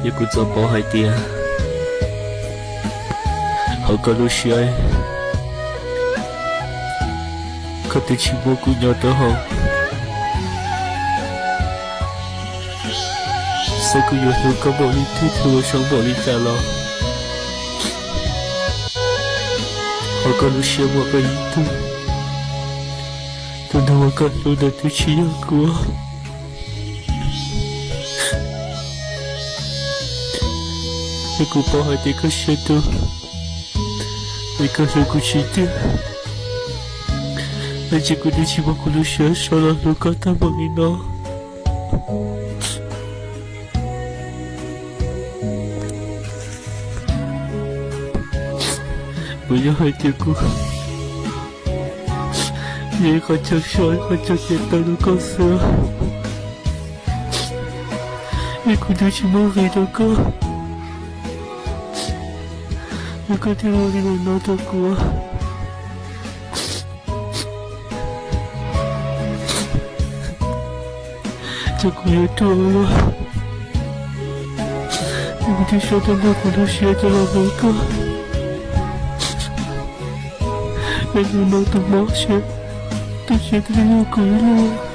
也顾做保海店，好个路线，可得起蘑菇鸟的好，3个月后刚保利推推我上保利站了，好个路线我个一度，等到我感动的对起阳光。一个包海的个小岛，一个人过去的，而且我的希望可能需要少了路高大梦里呢。不要海的个，也好像少，好像见到了高色，一个的希望海的个。那个电话里面拿到过，这个也多了。你的小蛋糕都写在了那个，那个拿到毛线，都写的有鬼了。